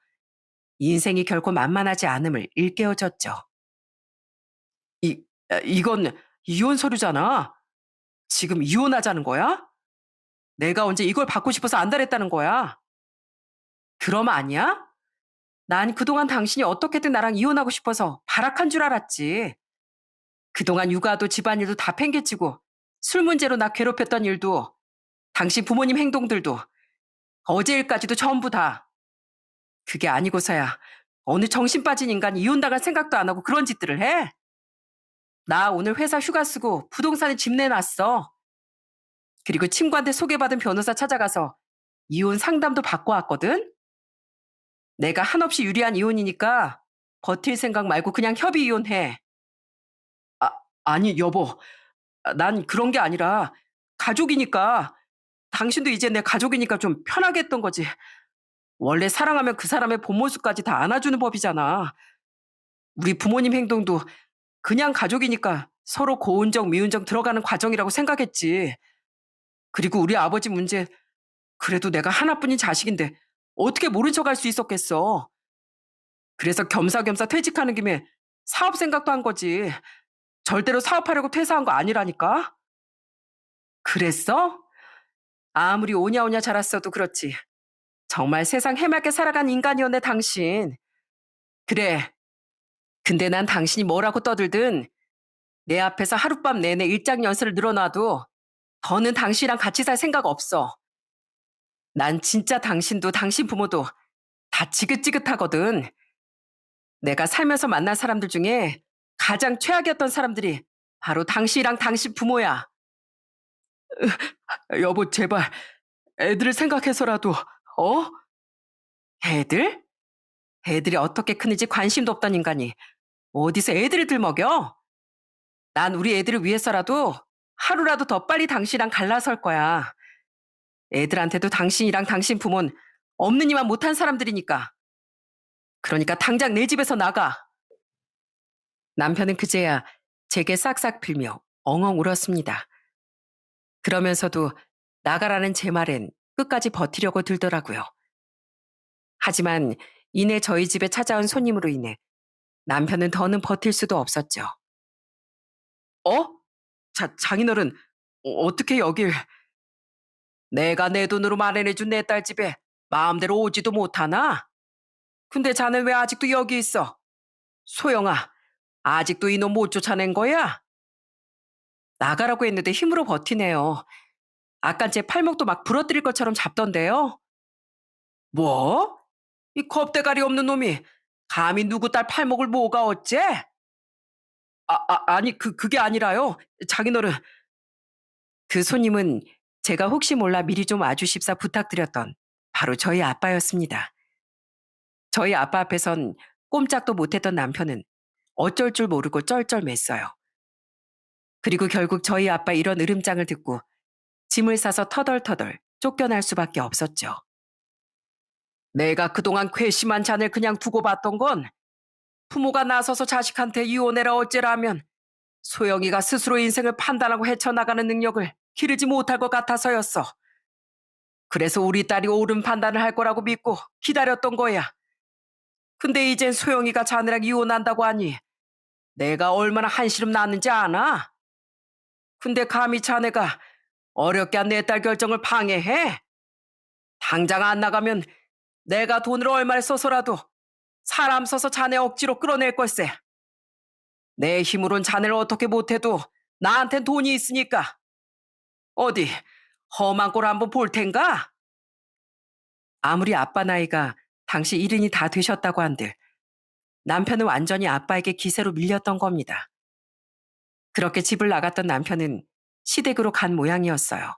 인생이 결코 만만하지 않음을 일깨워줬죠. 이건 이혼 서류잖아. 지금 이혼하자는 거야? 내가 언제 이걸 받고 싶어서 안달했다는 거야? 그럼 아니야? 난 그동안 당신이 어떻게든 나랑 이혼하고 싶어서 발악한 줄 알았지. 그동안 육아도 집안일도 다 팽개치고 술 문제로 나 괴롭혔던 일도 당신 부모님 행동들도 어제 일까지도 전부 다. 그게 아니고서야 어느 정신 빠진 인간이 이혼당할 생각도 안 하고 그런 짓들을 해? 나 오늘 회사 휴가 쓰고 부동산에 집 내놨어. 그리고 친구한테 소개받은 변호사 찾아가서 이혼 상담도 받고 왔거든? 내가 한없이 유리한 이혼이니까 버틸 생각 말고 그냥 협의 이혼해. 아, 아니, 여보. 난 그런 게 아니라 가족이니까 당신도 이제 내 가족이니까 좀 편하게 했던 거지. 원래 사랑하면 그 사람의 본 모습까지 다 안아주는 법이잖아. 우리 부모님 행동도 그냥 가족이니까 서로 고운정, 미운정 들어가는 과정이라고 생각했지. 그리고 우리 아버지 문제, 그래도 내가 하나뿐인 자식인데 어떻게 모른 척 할 수 있었겠어. 그래서 겸사겸사 퇴직하는 김에 사업 생각도 한 거지. 절대로 사업하려고 퇴사한 거 아니라니까? 그랬어? 아무리 오냐오냐 자랐어도 그렇지. 정말 세상 해맑게 살아간 인간이었네, 당신. 그래. 근데 난 당신이 뭐라고 떠들든 내 앞에서 하룻밤 내내 일장 연설을 늘어놔도 더는 당신이랑 같이 살 생각 없어. 난 진짜 당신도 당신 부모도 다 지긋지긋하거든. 내가 살면서 만난 사람들 중에 가장 최악이었던 사람들이 바로 당신이랑 당신 부모야. 여보, 제발 애들을 생각해서라도, 어? 애들? 애들이 어떻게 크는지 관심도 없던 인간이 어디서 애들을 들먹여? 난 우리 애들을 위해서라도 하루라도 더 빨리 당신이랑 갈라설 거야. 애들한테도 당신이랑 당신 부모는 없는 이만 못한 사람들이니까. 그러니까 당장 내 집에서 나가. 남편은 그제야 제게 싹싹 빌며 엉엉 울었습니다. 그러면서도 나가라는 제 말엔 끝까지 버티려고 들더라고요. 하지만 이내 저희 집에 찾아온 손님으로 인해 남편은 더는 버틸 수도 없었죠. 어? 장인어른, 어떻게 여길... 내가 내 돈으로 마련해준 내 딸 집에 마음대로 오지도 못하나? 근데 자넨 왜 아직도 여기 있어? 소영아, 아직도 이놈 못 쫓아낸 거야? 나가라고 했는데 힘으로 버티네요. 아깐 제 팔목도 막 부러뜨릴 것처럼 잡던데요. 뭐? 이 겁대가리 없는 놈이 감히 누구 딸 팔목을 뭐가 어째? 아니, 그게 아니라요. 장인어른. 그 손님은 제가 혹시 몰라 미리 좀 와주십사 부탁드렸던 바로 저희 아빠였습니다. 저희 아빠 앞에선 꼼짝도 못했던 남편은 어쩔 줄 모르고 쩔쩔맸어요. 그리고 결국 저희 아빠 이런 으름장을 듣고 짐을 싸서 터덜터덜 쫓겨날 수밖에 없었죠. 내가 그동안 괘씸한 자네를 그냥 두고 봤던 건 부모가 나서서 자식한테 이혼해라 어째라면 소영이가 스스로 인생을 판단하고 헤쳐나가는 능력을 기르지 못할 것 같아서였어. 그래서 우리 딸이 옳은 판단을 할 거라고 믿고 기다렸던 거야. 근데 이젠 소영이가 자네랑 이혼한다고 하니 내가 얼마나 한시름 났는지 아나? 근데 감히 자네가 어렵게 한 내 딸 결정을 방해해? 당장 안 나가면 내가 돈을 얼마를 써서라도 사람 써서 자네 억지로 끌어낼 걸세. 내 힘으론 자네를 어떻게 못해도 나한텐 돈이 있으니까. 어디 험한 꼴 한번 볼 텐가? 아무리 아빠 나이가 당시 70이 다 되셨다고 한들 남편은 완전히 아빠에게 기세로 밀렸던 겁니다. 그렇게 집을 나갔던 남편은 시댁으로 간 모양이었어요.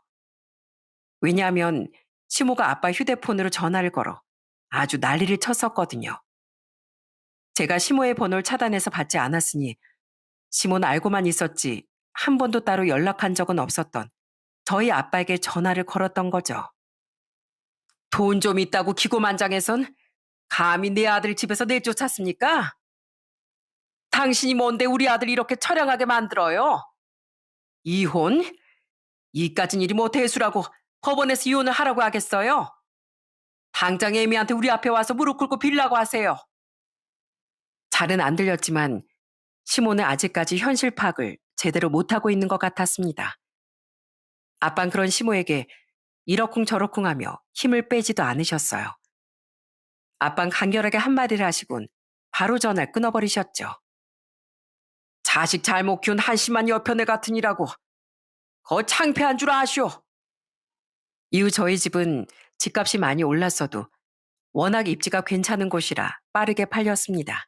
왜냐하면 시모가 아빠 휴대폰으로 전화를 걸어 아주 난리를 쳤었거든요. 제가 시모의 번호를 차단해서 받지 않았으니 시모는 알고만 있었지 한 번도 따로 연락한 적은 없었던 저희 아빠에게 전화를 걸었던 거죠. 돈 좀 있다고 기고만장해선 감히 내 아들 집에서 내쫓았습니까? 당신이 뭔데 우리 아들 이렇게 처량하게 만들어요? 이혼? 이까진 일이 뭐 대수라고 법원에서 이혼을 하라고 하겠어요? 당장 애미한테 우리 앞에 와서 무릎 꿇고 빌라고 하세요. 잘은 안 들렸지만 시모는 아직까지 현실 파악을 제대로 못하고 있는 것 같았습니다. 아빤 그런 시모에게 이러쿵저러쿵하며 힘을 빼지도 않으셨어요. 아빤 간결하게 한마디를 하시곤 바로 전화를 끊어버리셨죠. 자식 잘못 키운 한심한 여편네 같으니라고 거 창피한 줄 아시오. 이후 저희 집은 집값이 많이 올랐어도 워낙 입지가 괜찮은 곳이라 빠르게 팔렸습니다.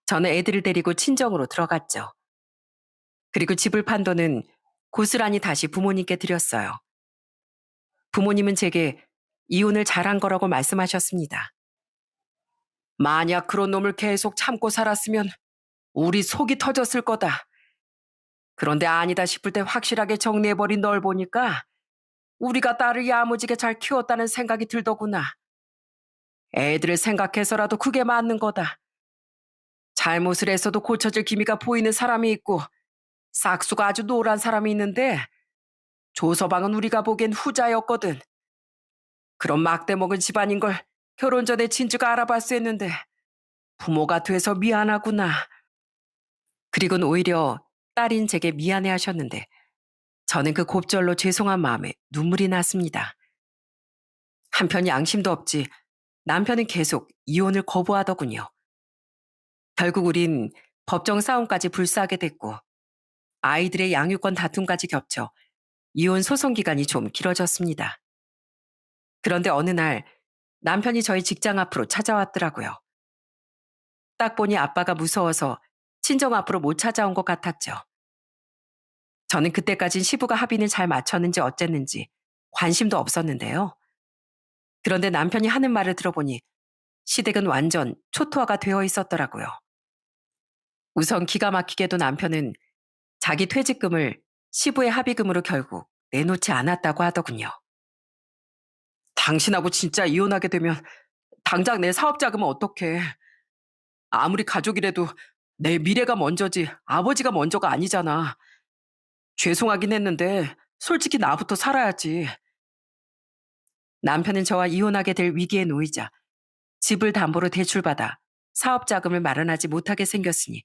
저는 애들을 데리고 친정으로 들어갔죠. 그리고 집을 판 돈은 고스란히 다시 부모님께 드렸어요. 부모님은 제게 이혼을 잘한 거라고 말씀하셨습니다. 만약 그런 놈을 계속 참고 살았으면 우리 속이 터졌을 거다. 그런데 아니다 싶을 때 확실하게 정리해버린 널 보니까 우리가 딸을 야무지게 잘 키웠다는 생각이 들더구나. 애들을 생각해서라도 그게 맞는 거다. 잘못을 했어도 고쳐질 기미가 보이는 사람이 있고 싹수가 아주 노란 사람이 있는데 조서방은 우리가 보기엔 후자였거든. 그런 막대 먹은 집안인 걸 결혼 전에 진주가 알아봤어 했는데 부모가 돼서 미안하구나. 그리고는 오히려 딸인 제게 미안해 하셨는데 저는 그 곱절로 죄송한 마음에 눈물이 났습니다. 한편 양심도 없지 남편은 계속 이혼을 거부하더군요. 결국 우린 법정 싸움까지 불사하게 됐고 아이들의 양육권 다툼까지 겹쳐 이혼 소송 기간이 좀 길어졌습니다. 그런데 어느 날 남편이 저희 직장 앞으로 찾아왔더라고요. 딱 보니 아빠가 무서워서 친정 앞으로 못 찾아온 것 같았죠. 저는 그때까진 시부가 합의는 잘 맞췄는지 어쨌는지 관심도 없었는데요. 그런데 남편이 하는 말을 들어보니 시댁은 완전 초토화가 되어 있었더라고요. 우선 기가 막히게도 남편은 자기 퇴직금을 시부의 합의금으로 결국 내놓지 않았다고 하더군요. 당신하고 진짜 이혼하게 되면 당장 내 사업자금은 어떡해. 아무리 가족이라도 내 미래가 먼저지 아버지가 먼저가 아니잖아. 죄송하긴 했는데 솔직히 나부터 살아야지. 남편은 저와 이혼하게 될 위기에 놓이자 집을 담보로 대출받아 사업자금을 마련하지 못하게 생겼으니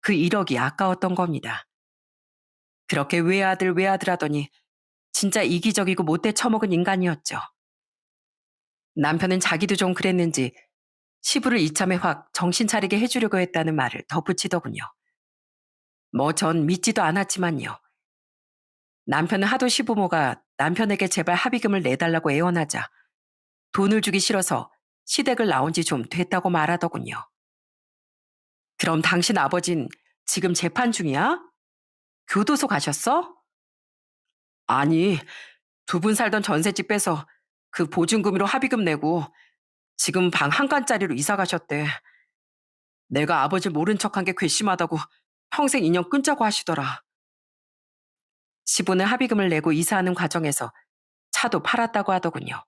그 1억이 아까웠던 겁니다. 그렇게 외아들 하더니 진짜 이기적이고 못돼 처먹은 인간이었죠. 남편은 자기도 좀 그랬는지 시부를 이참에 확 정신 차리게 해주려고 했다는 말을 덧붙이더군요. 뭐 전 믿지도 않았지만요. 남편은 하도 시부모가 남편에게 제발 합의금을 내달라고 애원하자 돈을 주기 싫어서 시댁을 나온 지 좀 됐다고 말하더군요. 그럼 당신 아버진 지금 재판 중이야? 교도소 가셨어? 아니, 두 분 살던 전셋집 빼서 그 보증금으로 합의금 내고 지금 방 한 칸짜리로 이사 가셨대. 내가 아버지 모른 척한 게 괘씸하다고 평생 인연 끊자고 하시더라. 시부는 합의금을 내고 이사하는 과정에서 차도 팔았다고 하더군요.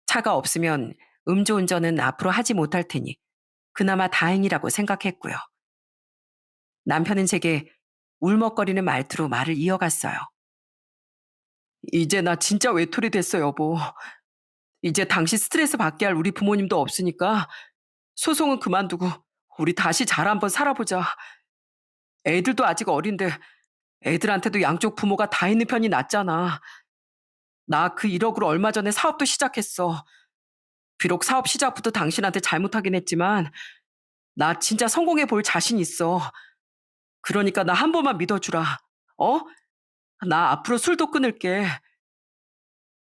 차가 없으면 음주운전은 앞으로 하지 못할 테니 그나마 다행이라고 생각했고요. 남편은 제게 울먹거리는 말투로 말을 이어갔어요. 이제 나 진짜 외톨이 됐어, 여보. 이제 당신 스트레스 받게 할 우리 부모님도 없으니까 소송은 그만두고 우리 다시 잘 한번 살아보자. 애들도 아직 어린데 애들한테도 양쪽 부모가 다 있는 편이 낫잖아. 나 그 1억으로 얼마 전에 사업도 시작했어. 비록 사업 시작부터 당신한테 잘못하긴 했지만 나 진짜 성공해 볼 자신 있어. 그러니까 나 한 번만 믿어주라. 어? 나 앞으로 술도 끊을게.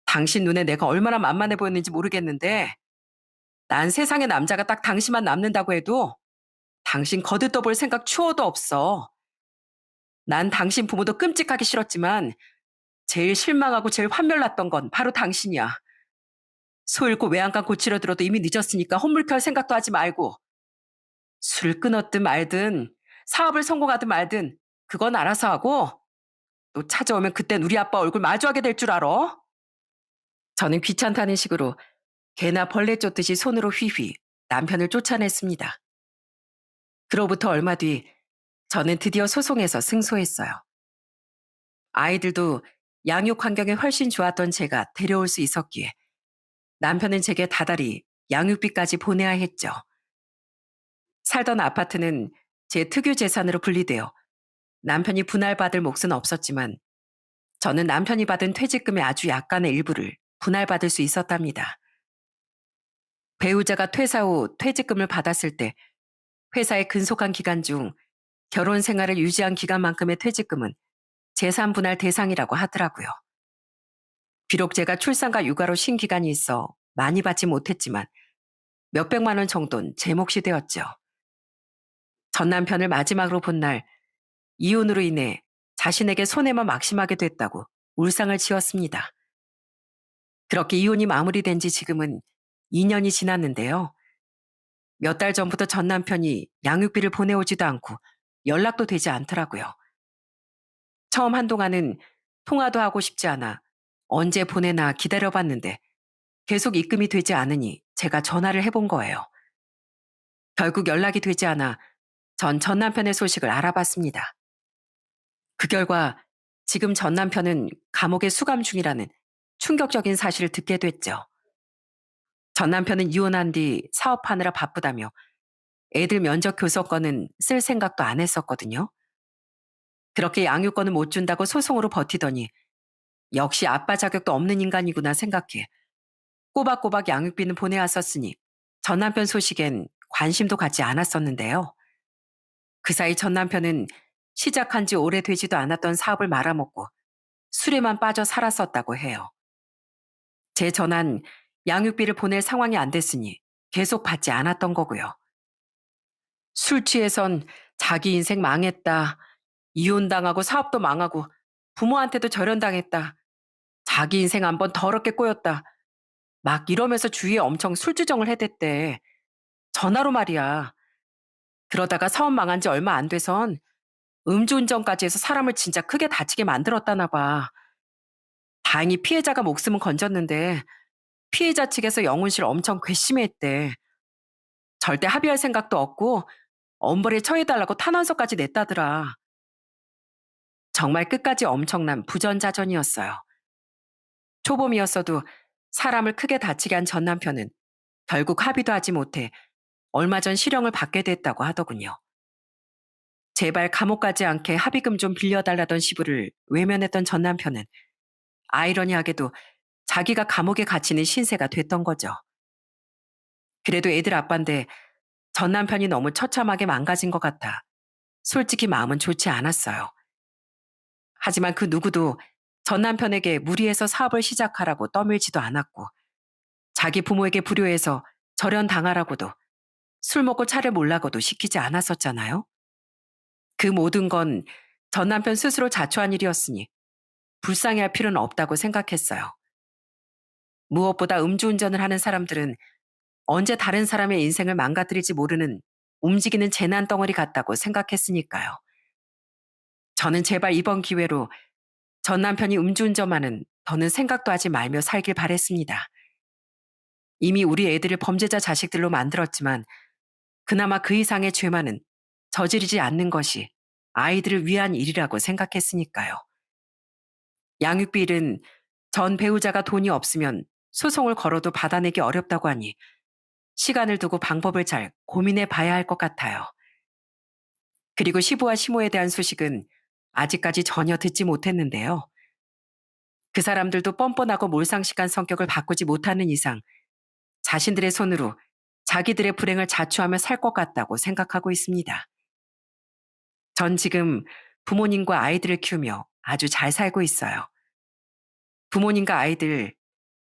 당신 눈에 내가 얼마나 만만해 보였는지 모르겠는데 난 세상에 남자가 딱 당신만 남는다고 해도 당신 거들떠볼 생각 추워도 없어. 난 당신 부모도 끔찍하기 싫었지만 제일 실망하고 제일 환멸났던 건 바로 당신이야. 소 잃고 외양간 고치려 들어도 이미 늦었으니까 혼물켤 생각도 하지 말고 술을 끊었든 말든 사업을 성공하든 말든 그건 알아서 하고 또 찾아오면 그땐 우리 아빠 얼굴 마주하게 될 줄 알아? 저는 귀찮다는 식으로 개나 벌레 쫓듯이 손으로 휘휘 남편을 쫓아냈습니다. 그로부터 얼마 뒤 저는 드디어 소송에서 승소했어요. 아이들도 양육 환경이 훨씬 좋았던 제가 데려올 수 있었기에 남편은 제게 다달이 양육비까지 보내야 했죠. 살던 아파트는 제 특유 재산으로 분리되어 남편이 분할받을 몫은 없었지만 저는 남편이 받은 퇴직금의 아주 약간의 일부를 분할받을 수 있었답니다. 배우자가 퇴사 후 퇴직금을 받았을 때 회사에 근속한 기간 중 결혼 생활을 유지한 기간만큼의 퇴직금은 재산 분할 대상이라고 하더라고요. 비록 제가 출산과 육아로 쉰 기간이 있어 많이 받지 못했지만 몇백만 원 정도는 제 몫이 되었죠. 전 남편을 마지막으로 본 날 이혼으로 인해 자신에게 손해만 막심하게 됐다고 울상을 지었습니다. 그렇게 이혼이 마무리된 지 지금은 2년이 지났는데요. 몇 달 전부터 전 남편이 양육비를 보내오지도 않고 연락도 되지 않더라고요. 처음 한동안은 통화도 하고 싶지 않아 언제 보내나 기다려봤는데 계속 입금이 되지 않으니 제가 전화를 해본 거예요. 결국 연락이 되지 않아 전 남편의 소식을 알아봤습니다. 그 결과 지금 전 남편은 감옥에 수감 중이라는 충격적인 사실을 듣게 됐죠. 전 남편은 이혼한 뒤 사업하느라 바쁘다며 애들 면접 교섭권은 쓸 생각도 안 했었거든요. 그렇게 양육권을 못 준다고 소송으로 버티더니 역시 아빠 자격도 없는 인간이구나 생각해 꼬박꼬박 양육비는 보내왔었으니 전 남편 소식엔 관심도 갖지 않았었는데요. 그 사이 전 남편은 시작한 지 오래되지도 않았던 사업을 말아먹고 술에만 빠져 살았었다고 해요. 제 전화는 양육비를 보낼 상황이 안 됐으니 계속 받지 않았던 거고요. 술 취해선 자기 인생 망했다. 이혼당하고 사업도 망하고 부모한테도 절연당했다. 자기 인생 한번 더럽게 꼬였다. 막 이러면서 주위에 엄청 술주정을 해댔대. 전화로 말이야. 그러다가 사업 망한 지 얼마 안 돼선 음주운전까지 해서 사람을 진짜 크게 다치게 만들었다나 봐. 다행히 피해자가 목숨은 건졌는데 피해자 측에서 영훈 씨를 엄청 괘씸했대. 절대 합의할 생각도 없고 엄벌에 처해달라고 탄원서까지 냈다더라. 정말 끝까지 엄청난 부전자전이었어요. 초범이었어도 사람을 크게 다치게 한 전 남편은 결국 합의도 하지 못해 얼마 전 실형을 받게 됐다고 하더군요. 제발 감옥 가지 않게 합의금 좀 빌려달라던 시부를 외면했던 전 남편은 아이러니하게도 자기가 감옥에 갇히는 신세가 됐던 거죠. 그래도 애들 아빠인데 전 남편이 너무 처참하게 망가진 것 같아 솔직히 마음은 좋지 않았어요. 하지만 그 누구도 전 남편에게 무리해서 사업을 시작하라고 떠밀지도 않았고 자기 부모에게 불효해서 절연당하라고도 술 먹고 차를 몰라고도 시키지 않았었잖아요. 그 모든 건 전 남편 스스로 자초한 일이었으니 불쌍해할 필요는 없다고 생각했어요. 무엇보다 음주운전을 하는 사람들은 언제 다른 사람의 인생을 망가뜨릴지 모르는 움직이는 재난 덩어리 같다고 생각했으니까요. 저는 제발 이번 기회로 전 남편이 음주운전만은 더는 생각도 하지 말며 살길 바랬습니다. 이미 우리 애들을 범죄자 자식들로 만들었지만 그나마 그 이상의 죄만은 저지르지 않는 것이 아이들을 위한 일이라고 생각했으니까요. 양육비 일은 전 배우자가 돈이 없으면 소송을 걸어도 받아내기 어렵다고 하니 시간을 두고 방법을 잘 고민해 봐야 할 것 같아요. 그리고 시부와 시모에 대한 소식은 아직까지 전혀 듣지 못했는데요. 그 사람들도 뻔뻔하고 몰상식한 성격을 바꾸지 못하는 이상 자신들의 손으로 자기들의 불행을 자초하며 살 것 같다고 생각하고 있습니다. 전 지금 부모님과 아이들을 키우며 아주 잘 살고 있어요. 부모님과 아이들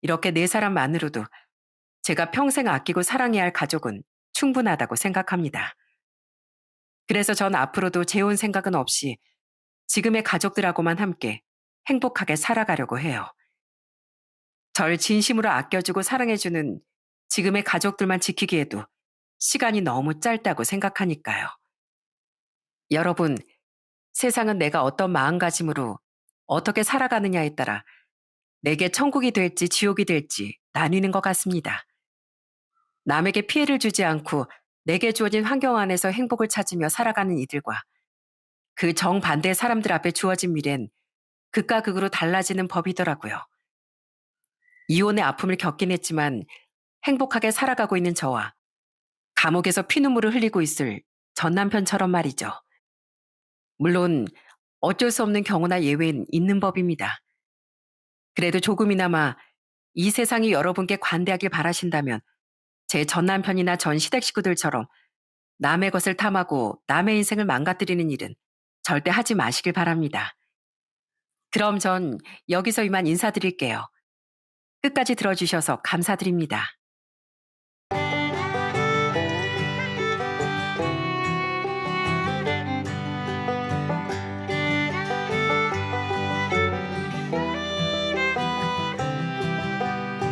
이렇게 네 사람만으로도 제가 평생 아끼고 사랑해야 할 가족은 충분하다고 생각합니다. 그래서 전 앞으로도 재혼 생각은 없이 지금의 가족들하고만 함께 행복하게 살아가려고 해요. 절 진심으로 아껴주고 사랑해주는 지금의 가족들만 지키기에도 시간이 너무 짧다고 생각하니까요. 여러분, 세상은 내가 어떤 마음가짐으로 어떻게 살아가느냐에 따라 내게 천국이 될지 지옥이 될지 나뉘는 것 같습니다. 남에게 피해를 주지 않고 내게 주어진 환경 안에서 행복을 찾으며 살아가는 이들과 그 정반대의 사람들 앞에 주어진 미래는 극과 극으로 달라지는 법이더라고요. 이혼의 아픔을 겪긴 했지만 행복하게 살아가고 있는 저와 감옥에서 피눈물을 흘리고 있을 전 남편처럼 말이죠. 물론 어쩔 수 없는 경우나 예외는 있는 법입니다. 그래도 조금이나마 이 세상이 여러분께 관대하길 바라신다면 제 전 남편이나 전 시댁 식구들처럼 남의 것을 탐하고 남의 인생을 망가뜨리는 일은 절대 하지 마시길 바랍니다. 그럼 전 여기서 이만 인사드릴게요. 끝까지 들어주셔서 감사드립니다.